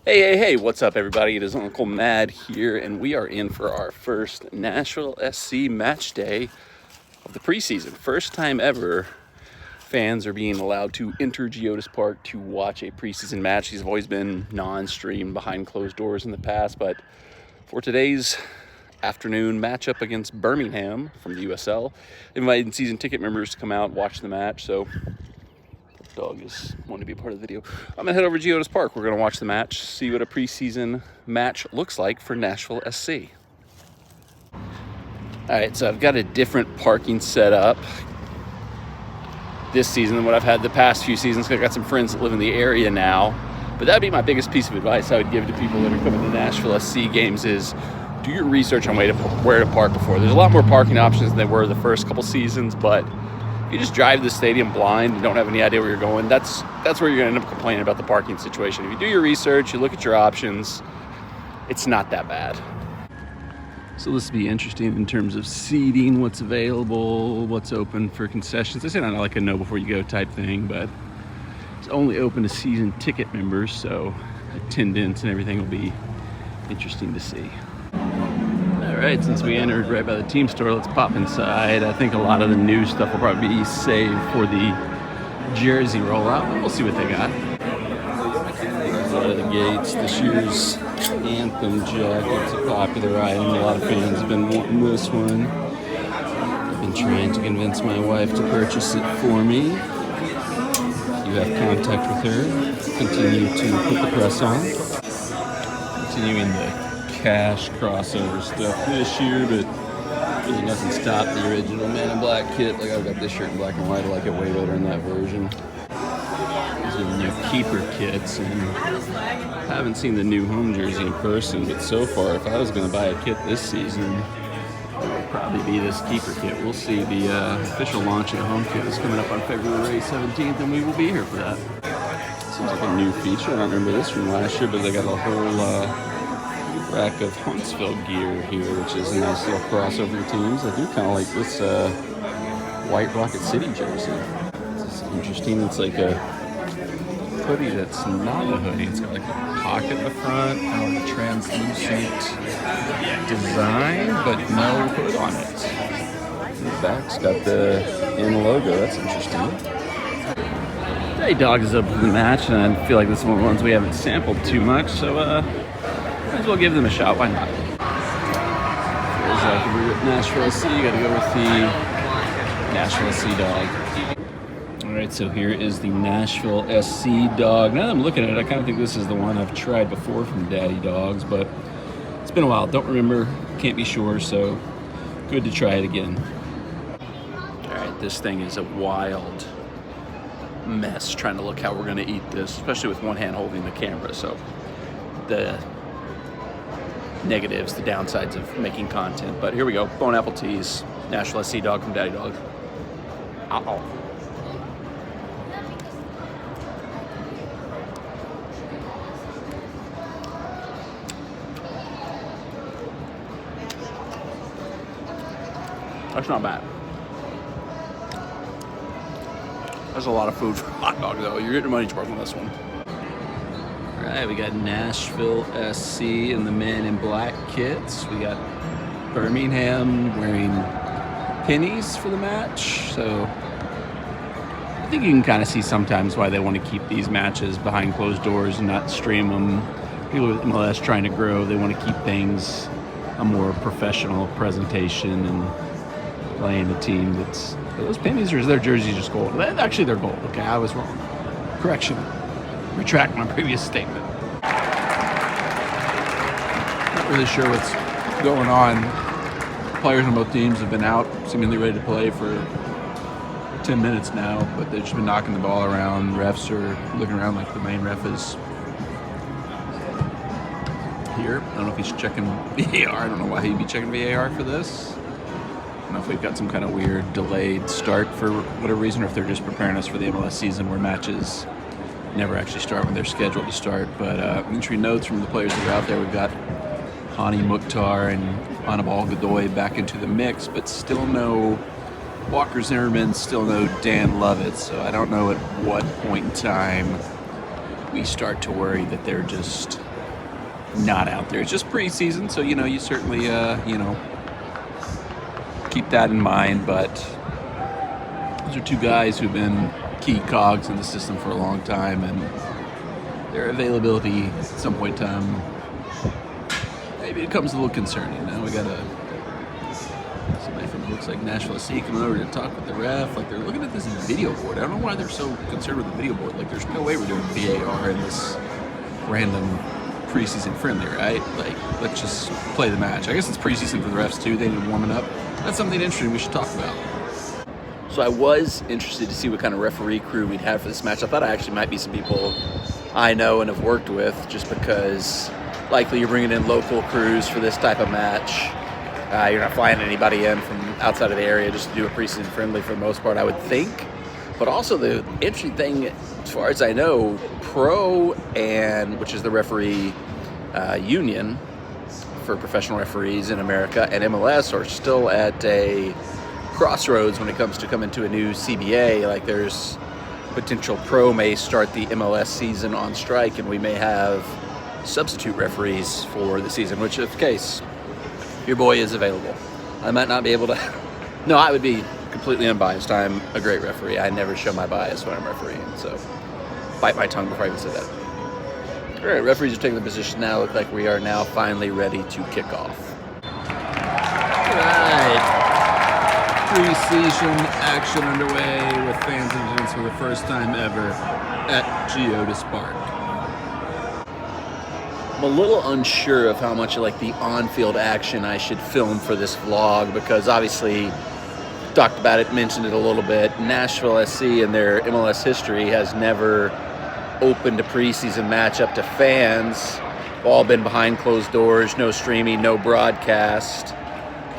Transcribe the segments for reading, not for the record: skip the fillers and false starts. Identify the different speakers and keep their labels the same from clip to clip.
Speaker 1: Hey, what's up, everybody? It is Uncle Mad here, and we are in for our first Nashville SC match day of the preseason. First time ever fans are being allowed to enter GEODIS Park to watch a preseason match. These have always been non-streamed behind closed doors in the past, but for today's afternoon matchup against Birmingham from the USL, invited season ticket members to come out and watch the match. So dog is wanting to be a part of the video. I'm gonna head over to GEODIS Park. We're gonna watch the match, see what a preseason match looks like for Nashville SC. All right, so I've got a different parking setup this season than what I've had the past few seasons. I've got some friends that live in the area now, but that'd be my biggest piece of advice I would give to people that are coming to Nashville SC games is do your research on where to park before. There's a lot more parking options than there were the first couple seasons, but if you just drive to the stadium blind and don't have any idea where you're going, that's where you're going to end up complaining about the parking situation. If you do your research, you look at your options, it's not that bad. So this will be interesting in terms of seating, what's available, what's open for concessions. This is not like a know before you go type thing, but it's only open to season ticket members, so attendance and everything will be interesting to see. All right, since we entered right by the team store, let's pop inside. I think a lot of the new stuff will probably be saved for the jersey rollout, but we'll see what they got. Out of the gates, this year's Anthem jacket's a popular item. A lot of fans have been wanting this one. I've been trying to convince my wife to purchase it for me. If you have contact with her, continue to put the press on. Continuing the Cash crossover stuff this year, but really doesn't stop the original Man in Black kit. Like I've got this shirt in black and white. I like it way better in that version. These are the new keeper kits, and I haven't seen the new home jersey in person, but so far, if I was going to buy a kit this season, it would probably be this keeper kit. We'll see. The official launch of the home kit is coming up on February 17th, and we will be here for that. Seems like a new feature. I don't remember this from last year, but they got a whole rack of Huntsville gear here, which is a nice little crossover teams. I do kind of like this White Rocket City jersey. It's interesting. It's like a hoodie that's not a hoodie. It's got like a pocket in the front, kind of like a translucent design, but no hood on it. The back's got the N logo. That's interesting. Hey, dog is up for the match, and I feel like this is one of the ones we haven't sampled too much, so might as well give them a shot. Why not? If we're at Nashville SC, you gotta go with the Nashville SC dog. Alright, so here is the Nashville SC dog. Now that I'm looking at it, I kind of think this is the one I've tried before from Daddy Dogs, but it's been a while. Don't remember, can't be sure, so good to try it again. Alright, this thing is a wild mess trying to look how we're gonna eat this, especially with one hand holding the camera, so the negatives, the downsides of making content. But here we go. Bone apple teas. Nashville SC dog from Daddy Dog. Uh-oh. That's not bad. That's a lot of food for a hot dog, though. You're getting your money's worth on this one. All right, we got Nashville SC and the Men in Black kits. We got Birmingham wearing pennies for the match. So I think you can kind of see sometimes why they want to keep these matches behind closed doors and not stream them. People with MLS trying to grow, they want to keep things a more professional presentation and playing a team that's... Are those pennies or is their jerseys just gold? Actually, they're gold. Okay, I was wrong. Correction. Retract my previous statement. Not really sure what's going on. Players on both teams have been out, seemingly ready to play for 10 minutes now, but they've just been knocking the ball around. Refs are looking around like the main ref is here. I don't know if he's checking VAR. I don't know why he'd be checking VAR for this. I don't know if we've got some kind of weird delayed start for whatever reason, or if they're just preparing us for the MLS season where matches never actually start when they're scheduled to start. But entry notes from the players that are out there. We've got Hani Mukhtar and Anibal Godoy back into the mix, but still no Walker Zimmerman, still no Dan Lovett. So I don't know at what point in time we start to worry that they're just not out there. It's just preseason, so you certainly keep that in mind. But those are two guys who've been key cogs in the system for a long time, and their availability at some point in time maybe it becomes a little concerning. Now we got somebody from it looks like Nashville SC coming over to talk with the ref. Like, they're looking at this video board. I don't know why they're so concerned with the video board. Like, there's no way we're doing VAR in this random preseason friendly, right? Like, let's just play the match. I guess it's preseason for the refs too. They need warming up. That's something interesting we should talk about. So I was interested to see what kind of referee crew we'd have for this match. I thought actually might be some people I know and have worked with, just because likely you're bringing in local crews for this type of match. You're not flying anybody in from outside of the area just to do a preseason friendly for the most part, I would think. But also the interesting thing, as far as I know, Pro, which is the referee union for professional referees in America, and MLS are still at a crossroads when it comes to coming to a new CBA. Like, there's potential Pro may start the MLS season on strike, and we may have substitute referees for the season, which if the case, your boy is available. I might not be able to. No, I would be completely unbiased. I'm a great referee. I never show my bias when I'm refereeing, so bite my tongue before I even say that. All right, referees are taking the position now. Look like we are now finally ready to kick off. All right, preseason action underway with fans in attendance for the first time ever at GEODIS Park. I'm a little unsure of how much of like the on-field action I should film for this vlog, because obviously talked about it, mentioned it a little bit. Nashville SC in their MLS history has never opened a preseason match up to fans. All been behind closed doors, no streaming, no broadcast.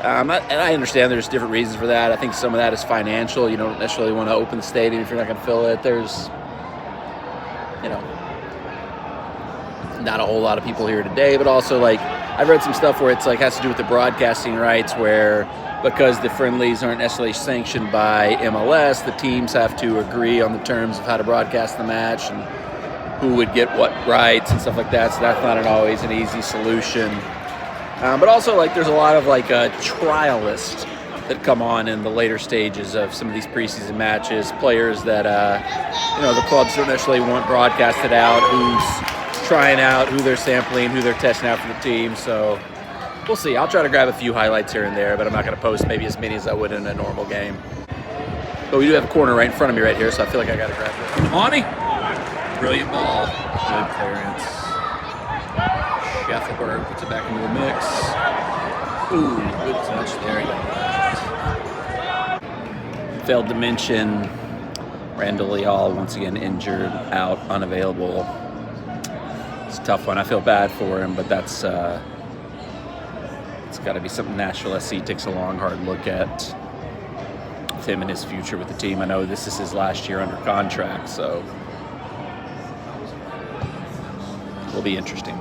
Speaker 1: And I understand there's different reasons for that. I think some of that is financial. You don't necessarily want to open the stadium if you're not going to fill it. There's, not a whole lot of people here today, but also like I've read some stuff where it's like has to do with the broadcasting rights, where because the friendlies aren't necessarily sanctioned by MLS, the teams have to agree on the terms of how to broadcast the match and who would get what rights and stuff like that. So that's not always an easy solution. But also, like, there's a lot of like trialists that come on in the later stages of some of these preseason matches. Players that the clubs don't necessarily want broadcasted out, who's trying out, who they're sampling, who they're testing out for the team. So we'll see. I'll try to grab a few highlights here and there, but I'm not going to post maybe as many as I would in a normal game. But we do have a corner right in front of me right here, so I feel like I got to grab it. Monty, brilliant ball, good clearance. Schaffelberg puts it back into the mix. Ooh, good touch there. Failed to mention Randall Leal once again injured, out, unavailable. It's a tough one. I feel bad for him, but that's it's got to be something Nashville SC takes a long, hard look at with him and his future with the team. I know this is his last year under contract, so it'll be interesting.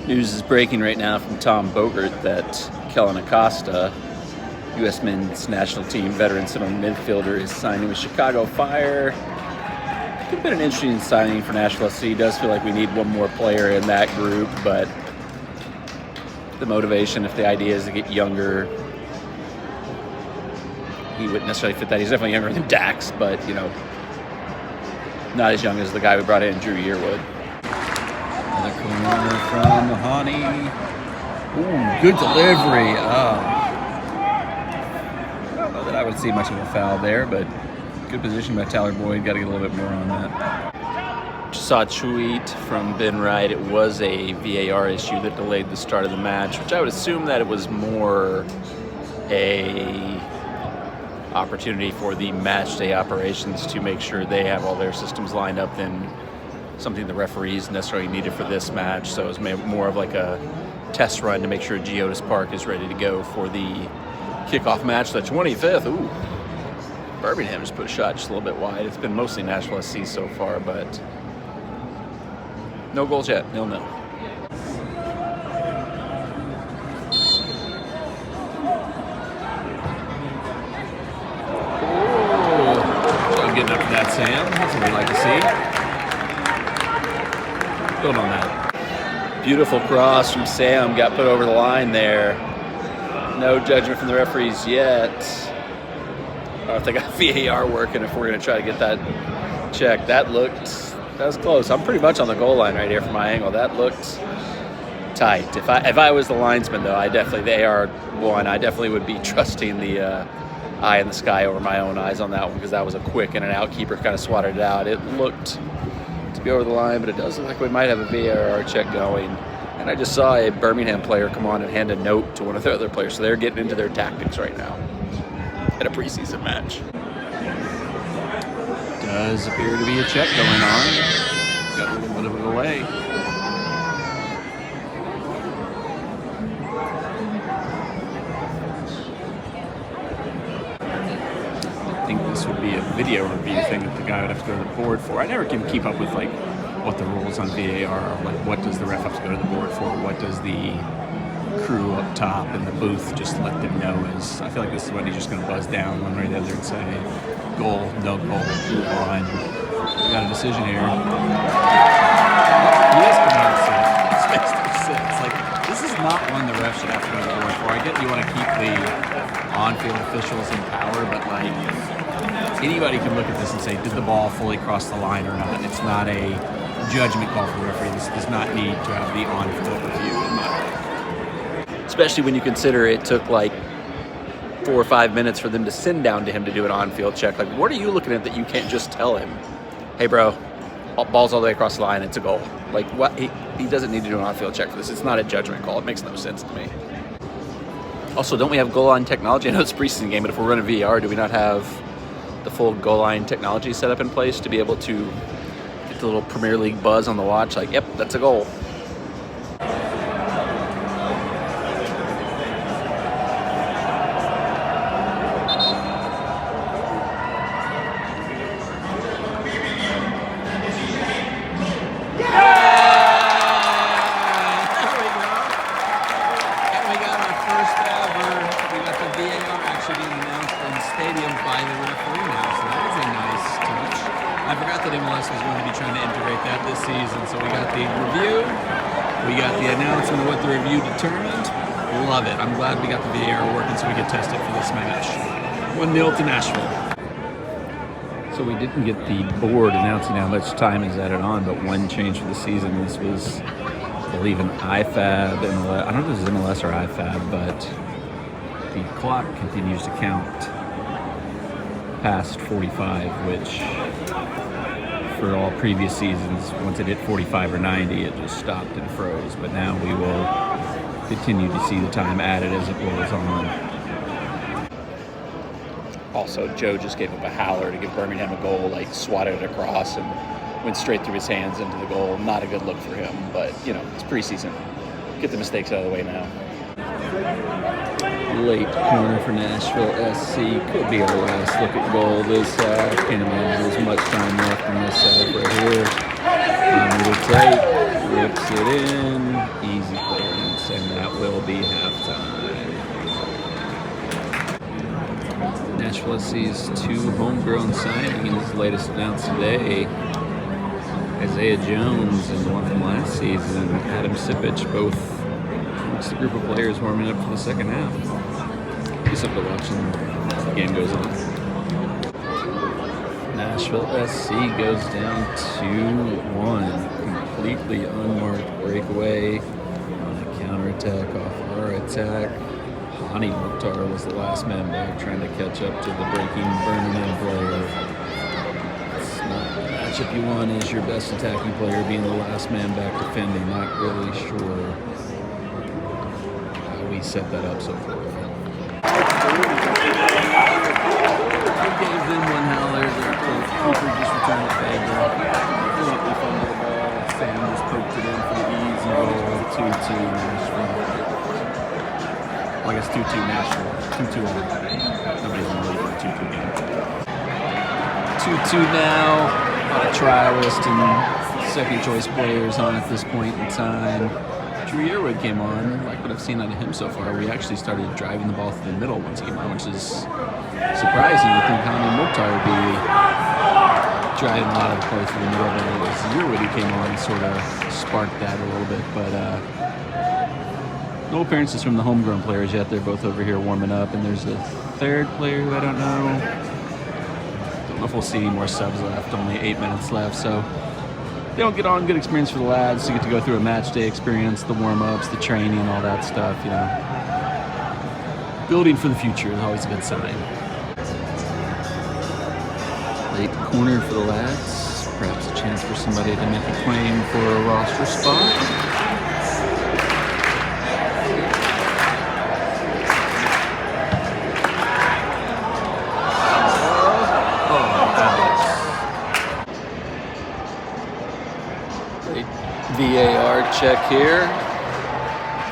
Speaker 1: News is breaking right now from Tom Bogert that Kellen Acosta, U.S. men's national team veteran center midfielder, is signing with Chicago Fire. Could have been an interesting signing for Nashville SC. Does feel like we need one more player in that group, but the motivation, if the idea is to get younger, he wouldn't necessarily fit that. He's definitely younger than Dax, but not as young as the guy we brought in, Drew Yearwood. Another corner from Mahoney. Ooh, good delivery. I don't know that I would see much of a foul there, but good position by Tyler Boyd. Got to get a little bit more on that. Just saw a tweet from Ben Wright. It was a VAR issue that delayed the start of the match, which I would assume that it was more a opportunity for the match day operations to make sure they have all their systems lined up than something the referees necessarily needed for this match. So it was more of like a test run to make sure GEODIS Park is ready to go for the kickoff match, the 25th. Ooh. Birmingham just put a shot just a little bit wide. It's been mostly Nashville SC so far, but no goals yet, 0-0. Oh, getting up to that, Sam. That's what we'd like to see. Build on that. Beautiful cross from Sam, got put over the line there. No judgment from the referees yet. I don't know if they got VAR working, if we're going to try to get that checked. That was close. I'm pretty much on the goal line right here from my angle. That looked tight. If I was the linesman, though, the AR1, I definitely would be trusting the eye in the sky over my own eyes on that one, because that was a quick in and out. Keeper kind of swatted it out. It looked to be over the line, but it does look like we might have a VAR check going. And I just saw a Birmingham player come on and hand a note to one of their other players, so they're getting into their tactics right now at a preseason match. Does appear to be a check going on. Got a little bit of a delay. I think this would be a video review thing that the guy would have to go to the board for. I never can keep up with like what the rules on VAR are. Like, what does the ref have to go to the board for? What does the crew up top in the booth just let them know is? I feel like this is when he's just going to buzz down one way or the other and say, goal, no goal, move on. We got a decision here. He is coming out of This makes no sense. Like, this is not one the ref should have to go to the board for. I get you want to keep the on-field officials in power, but like, anybody can look at this and say, did the ball fully cross the line or not? It's not a judgment call for the referee. This does not need to have the on-field review, in my opinion. Especially when you consider it took like 4 or 5 minutes for them to send down to him to do an on-field check. Like, what are you looking at that you can't just tell him, hey bro, ball's all the way across the line, it's a goal? Like, what? He doesn't need to do an on-field check for this. It's not a judgment call. It makes no sense to me. Also, don't we have goal line technology? I know it's a preseason game, but if we're running VR, do we not have the full goal line technology set up in place to be able to get the little Premier League buzz on the watch? Like, yep, that's a goal.
Speaker 2: I forgot that MLS was going to be trying to integrate that this season. So we got the review, we got the announcement of what the review determined. Love it. I'm glad we got the VAR working so we could test it for this match. 1-0 to Nashville.
Speaker 1: So we didn't get the board announcing how much time is added on, but one change for the season. This was, I believe, an IFAB, MLS. I don't know if this is MLS or IFAB, but the clock continues to count past 45, which for all previous seasons, once it hit 45 or 90, it just stopped and froze. But now we will continue to see the time added as it rolls on. Also, Joe just gave up a howler to give Birmingham a goal, like swatted it across and went straight through his hands into the goal. Not a good look for him, but you know, it's preseason. Get the mistakes out of the way now. Late corner for Nashville SC. Could be our last look at goal this half. Can't imagine there's much time left in this half right here. Little tight, rips it in, easy clearance, and that will be halftime. Nashville SC's 2 homegrown signings, latest announced today. Isaiah Jones and the one from last season, Adam Sipich, both amongst the group of players warming up for the second half. Be something to watch as the game goes on. Nashville SC goes down 2-1. Completely unmarked breakaway on a counterattack off our attack. Hani Mukhtar was the last man back trying to catch up to the breaking Birmingham player. It's not the matchup you want as your best attacking player being the last man back defending. Not really sure how we set that up so far. Gave them one howler. Cooper just returned the favor. Completely fumbled the ball. Sam just poked it in for the easy goal. 2-2 Nashville. Well, I guess 2-2 Nashville. 2-2 on. Nobody's in the league with a 2-2 game. 2-2 now. A lot of trialist and second choice players on at this point in time. Drew Yearwood came on. Like what I've seen out of him so far, we actually started driving the ball through the middle once he came on, which is surprising. You think Hani Mukhtar would be driving a lot of the play through the middle, but it was Yearwood who came on and sort of
Speaker 2: sparked that a little bit, but no appearances from the homegrown players yet. They're both over here warming up, and there's a third player who I don't know if we'll see any more subs left. Only 8 minutes left, so they don't get on. Good experience for the lads to get to go through a match day experience, the warm-ups, the training, all that stuff, you know. Building for the future is always a good sign. Late corner for the lads. Perhaps a chance for somebody to make a claim for a roster spot.
Speaker 1: VAR check here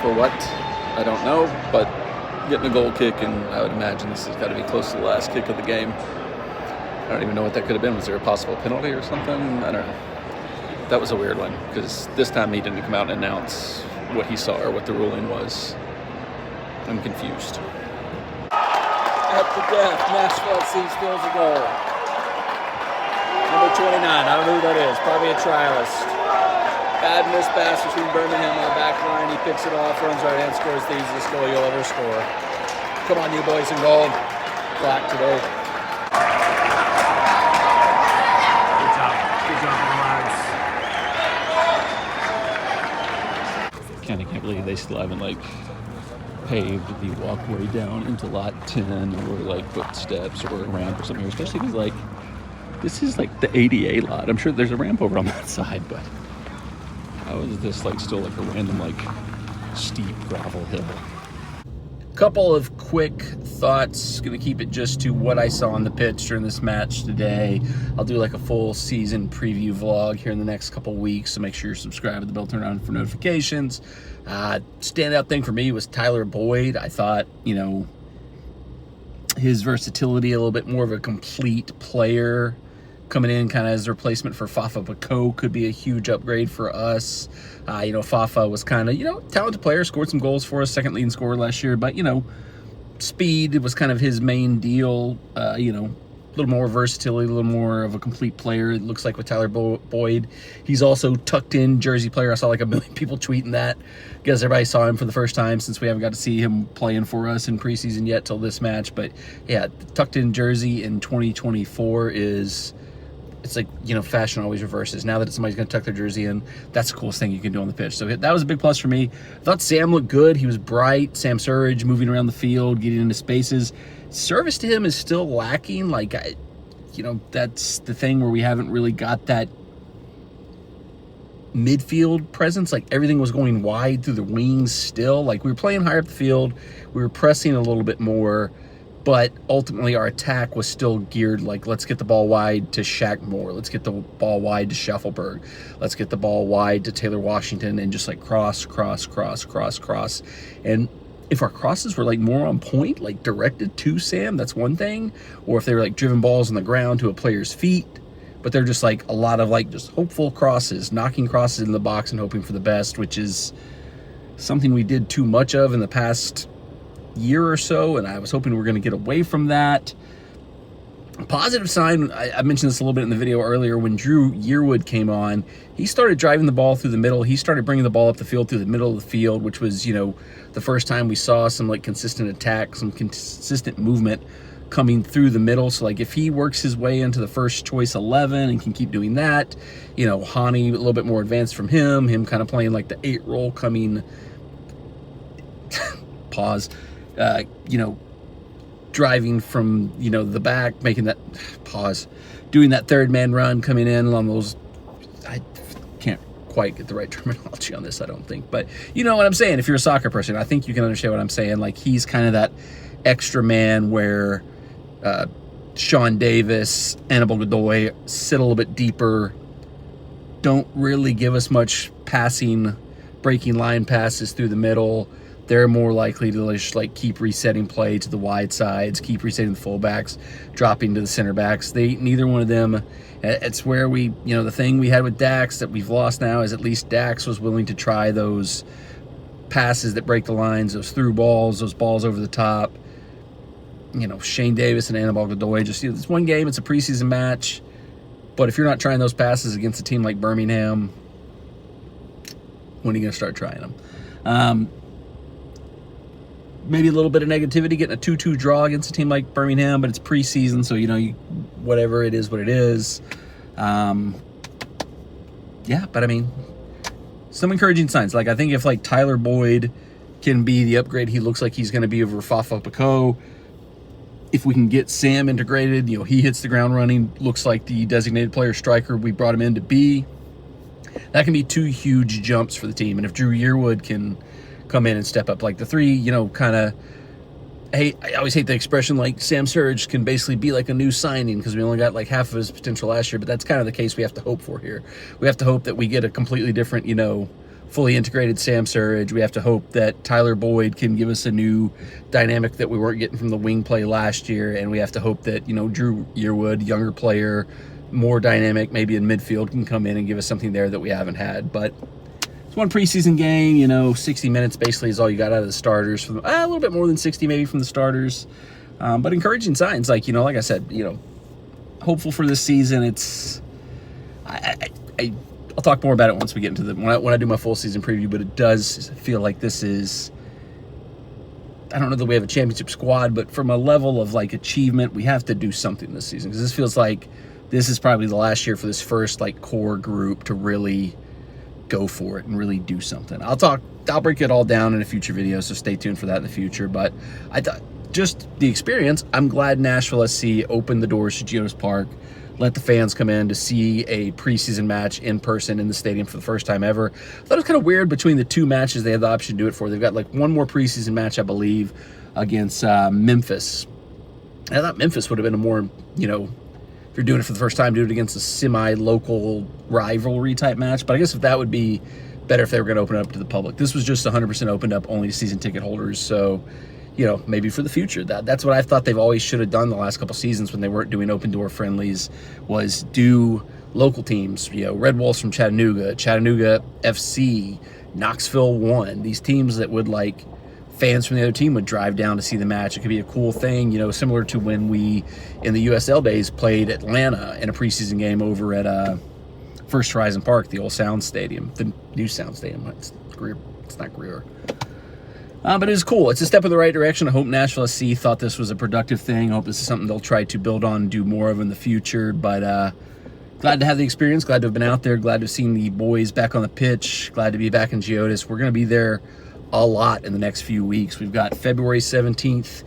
Speaker 1: for what? I don't know, but getting a goal kick, and I would imagine this has got to be close to the last kick of the game. I don't even know what that could have been. Was there a possible penalty or something? I don't know. That was a weird one, because this time he didn't come out and announce what he saw or what the ruling was. I'm confused. At the death, Nashville SC steals a goal. Number 29, I don't know who that is. Probably a trialist. Bad missed pass between Birmingham on the back line. He picks it off, runs right hand, scores the easiest goal you'll ever score. Come on, you boys in gold. Black today.
Speaker 2: Good job. Good job on the lads. Kind of can't believe they still haven't, like, paved the walkway down into lot 10 or, like, put steps or a ramp or something here. Especially because, like, this is, like, the ADA lot. I'm sure there's a ramp over on that side, but how is this like still like a random like steep gravel hill? Couple of quick thoughts. Gonna keep it just to what I saw on the pitch during this match today. I'll do like a full season preview vlog here in the next couple weeks, so make sure you're subscribed to the bell, turn on for notifications. Standout thing for me was Tyler Boyd. I thought, you know, his versatility, a little bit more of a complete player, coming in kind of as a replacement for Fafa Bako could be a huge upgrade for us. You know, Fafa was kind of, you know, talented player, scored some goals for us, second leading scorer last year, but, you know, speed was kind of his main deal. You know, a little more versatility, a little more of a complete player, it looks like, with Tyler Boyd. He's also tucked in jersey player. I saw like a million people tweeting that because everybody saw him for the first time since we haven't got to see him playing for us in preseason yet till this match. But yeah, tucked in jersey in 2024 is... it's like, you know, fashion always reverses. Now that somebody's going to tuck their jersey in, that's the coolest thing you can do on the pitch. So that was a big plus for me. I thought Sam looked good. He was bright. Sam Surridge moving around the field, getting into spaces. Service to him is still lacking. Like, you know, that's the thing where we haven't really got that midfield presence. Like, everything was going wide through the wings still. Like, we were playing higher up the field. We were pressing a little bit more. But ultimately, our attack was still geared like, let's get the ball wide to Shaq Moore. Let's get the ball wide to Schaffelberg. Let's get the ball wide to Taylor Washington, and just like cross. And if our crosses were like more on point, like directed to Sam, that's one thing. Or if they were like driven balls on the ground to a player's feet, but they're just like a lot of like just hopeful crosses, knocking crosses in the box and hoping for the best, which is something we did too much of in the past year or so, and I was hoping we were going to get away from that. Positive sign, I mentioned this a little bit in the video earlier, when Drew Yearwood came on, he started driving the ball through the middle. He started bringing the ball up the field through the middle of the field, which was, you know, the first time we saw some like consistent attack, some consistent movement coming through the middle. So like if he works his way into the first choice 11 and can keep doing that, you know, Hani a little bit more advanced from him kind of playing like the 8 role coming pause, you know, driving from, you know, the back, making that pause, doing that third man run, coming in on those. I can't quite get the right terminology on this, I don't think, but you know what I'm saying. If you're a soccer person, I think you can understand what I'm saying. Like, he's kind of that extra man where Sean Davis, Annabelle Godoy sit a little bit deeper, don't really give us much passing, breaking line passes through the middle. They're more likely to just like keep resetting play to the wide sides, keep resetting the fullbacks, dropping to the center backs. Neither one of them. It's where we, you know, the thing we had with Dax that we've lost now is at least Dax was willing to try those passes that break the lines, those through balls, those balls over the top. You know, Shane Davis and Annabelle Godoy, just, you know, it's one game, it's a preseason match. But if you're not trying those passes against a team like Birmingham,
Speaker 1: When are you going to start trying them? Maybe a little bit of negativity getting a 2-2 draw against a team like Birmingham, but it's preseason, so, whatever it is, what it is. Yeah, but I mean, some encouraging signs. Like, I think if, like, Tyler Boyd can be the upgrade he looks like he's going to be over Fafa Picault, if we can get Sam integrated, he hits the ground running, looks like the designated player striker we brought him in to be, that can be 2 huge jumps for the team. And if Drew Yearwood can come in and step up like the 3, kind of, I always hate the expression like Sam Surge can basically be like a new signing because we only got like half of his potential last year, but that's kind of the case we have to hope for here. We have to hope that we get a completely different, fully integrated Sam Surge. We have to hope that Tyler Boyd can give us a new dynamic that we weren't getting from the wing play last year, and we have to hope that, Drew Yearwood, younger player, more dynamic, maybe in midfield, can come in and give us something there that we haven't had. But it's one preseason game, 60 minutes basically is all you got out of the starters. From a little bit more than 60 maybe from the starters. But encouraging signs, like I said, hopeful for this season. It's I'll talk more about it once we get into when I do my full season preview, but it does feel like this is, I don't know that we have a championship squad, but from a level of like achievement, we have to do something this season, because this feels like this is probably the last year for this first like core group to really go for it and really do something. I'll break it all down in a future video, so stay tuned for that in the future. But I thought just the experience, I'm glad Nashville SC opened the doors to GEODIS Park, let the fans come in to see a preseason match in person in the stadium for the first time ever. I thought it was kind of weird between the 2 matches they had the option to do it for. They've got like one more preseason match, I believe, against Memphis. And I thought Memphis would have been a more, if you're doing it for the first time, do it against a semi-local rivalry type match. But I guess if that would be better if they were going to open it up to the public. This was just 100% opened up only to season ticket holders. So, maybe for the future, that's what I thought they've always should have done the last couple seasons when they weren't doing open door friendlies, was do local teams, Red Wolves from Chattanooga FC, Knoxville 1, these teams that would like fans from the other team would drive down to see the match. It could be a cool thing, similar to when we in the USL days played Atlanta in a preseason game over at First Horizon Park, the old Sound Stadium, the new Sound Stadium. It's not Greer. But it is cool. It's a step in the right direction. I hope Nashville SC thought this was a productive thing. I hope this is something they'll try to build on and do more of in the future. But glad to have the experience. Glad to have been out there. Glad to have seen the boys back on the pitch. Glad to be back in GEODIS. We're going to be there a lot in the next few weeks. We've got February 17th,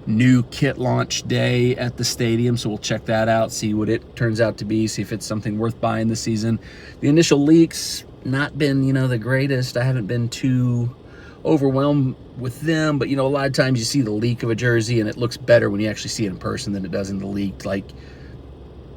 Speaker 1: new kit launch day at the stadium. So we'll check that out, see what it turns out to be, see if it's something worth buying this season. The initial leaks, not been, the greatest. I haven't been too overwhelmed with them, but a lot of times you see the leak of a jersey and it looks better when you actually see it in person than it does in the leaked like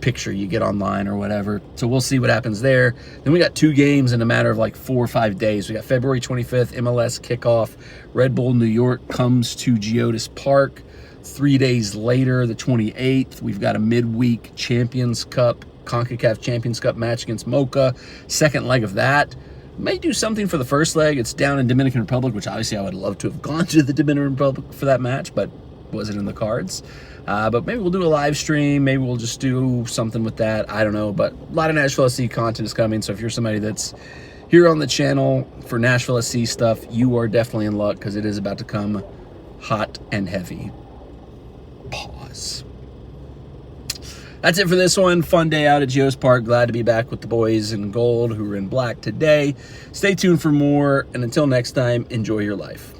Speaker 1: picture you get online or whatever. So we'll see what happens there. Then we got 2 games in a matter of like 4 or 5 days. We got February 25th MLS kickoff. Red Bull New York comes to GEODIS Park. 3 days later, the 28th, we've got a midweek Champions Cup, CONCACAF Champions Cup match against Mocha. Second leg of that. May do something for the first leg. It's down in Dominican Republic, which obviously I would love to have gone to the Dominican Republic for that match, but wasn't in the cards. But maybe we'll do a live stream. Maybe we'll just do something with that. I don't know. But a lot of Nashville SC content is coming. So if you're somebody that's here on the channel for Nashville SC stuff, you are definitely in luck, because it is about to come hot and heavy. Pause. That's it for this one. Fun day out at GEODIS Park. Glad to be back with the boys in gold who are in black today. Stay tuned for more. And until next time, enjoy your life.